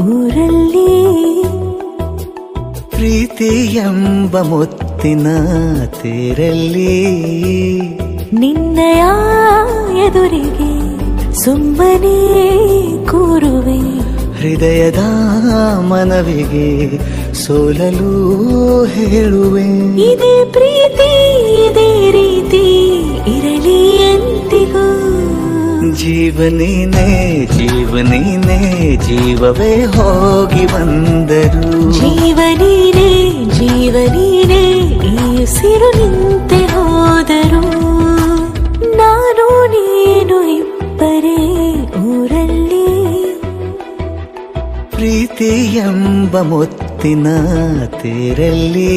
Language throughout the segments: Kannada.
ಊರಲ್ಲಿ ಪ್ರೀತಿ ಎಂಬ ಮುತ್ತಿನ ತೇರಲ್ಲಿ ನಿನ್ನಯ ಎದುರಿಗೆ ಸುಮ್ಮನೆ ಕೂರುವೆ ಹೃದಯದ ಮನವಿಗೆ ಸೋಲಲು ಹೇಳುವೆ ಇದೇ ಪ್ರೀತಿ ಇದೇ ರೀತಿ ಇರಲಿ ಎಂದಿಗೂ ಜೀವನೀನೇ ಜೀವನೀನೇ ಜೀವವೇ ಹೋಗಿ ಬಂದರು ಜೀವನೀನೇ ಜೀವನೀನೇ ಈ ಉಸಿರು ನಿಂತೆ ಹೋದರು ನಾನು ನೀನು ಇಬ್ಬರೇ ಊರಲ್ಲಿ ಪ್ರೀತಿ ಎಂಬ ಮುತ್ತಿನ ತೇರಲ್ಲಿ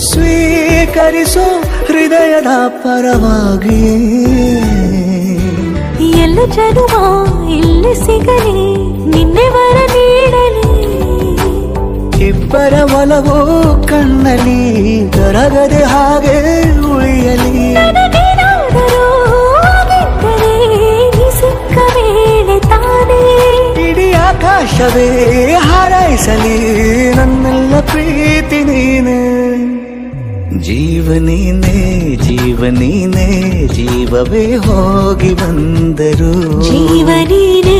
ಸ್ವೀಕರಿಸೋ ಹೃದಯದ ಪರವಾಗಿ ಎಲ್ಲ ಜನುಮ ಇಲ್ಲಿ ಸಿಗಲಿ ನಿನ್ನೆ ವರ ನೀಡಲಿ ಇಬ್ಬರ ಒಲವು ಕಣ್ಣಲ್ಲಿ ಕರಗದೆ ಹಾಗೆ ಉಳಿಯಲಿ ಸಿಕ್ಕ ವೇಳೆ ತಾನೇ ಇಡೀ ಆಕಾಶವೇ ಹಾರೈಸಲಿ ನನ್ನೆಲ್ಲ ಪ್ರೀತಿ ನೀನೆ ಜೀವನೀನೇ ಜೀವನೀನೇ ಜೀವವೇ ಹೋಗಿ ಬಂದರು ಜೀವನೀನೇ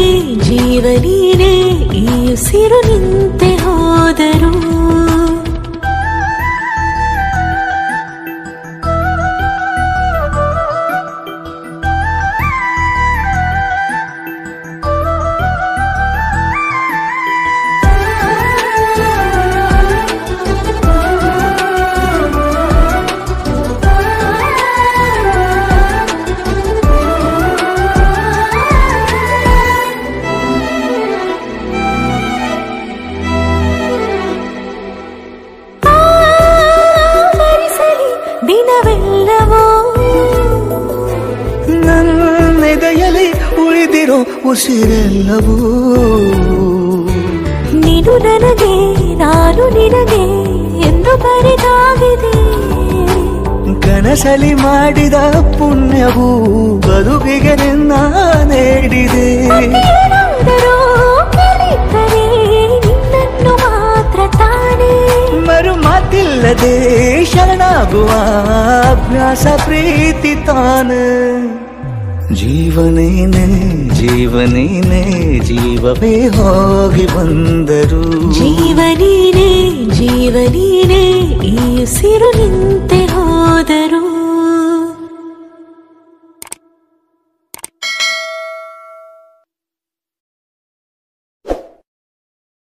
ಜೀವನೀನೇ ಈ ಉಸಿರು ನಿಂತೆ ಹೋದರು ದಿನವೆಲ್ಲವೋ ನನ್ನೆದೆಯಲ್ಲಿ ಉಳಿದಿರೋ ಉಸಿರೆಲ್ಲವೂ ನೀನು ನನಗೆ ನಾನು ನಿನಗೆ ಎಂದು ಬರೆದಾಗಿದೆ ಕನಸಲಿ ಮಾಡಿದ ಪುಣ್ಯವು ಬದುಕಿಗೆ ನಿನ್ನ ನೀಡಿದೆ ನಿನ್ನನ್ನು ಮಾತ್ರ ತಾನೇ ಮರು ಮಾತಿಲ್ಲದೆ ಶರಣಾಗುವ ಅಭ್ಯಾಸ ಪ್ರೀತಿ ತಾನೆ ಜೀವನೇನೆ ಜೀವನೇನೆ ಜೀವವೇ ಹೋಗಿ ಬಂದರು ಜೀವನೀನೇ ಜೀವನೀನೇ ಈ ಉಸಿರು ನಿಂತೆ ಹೋದರು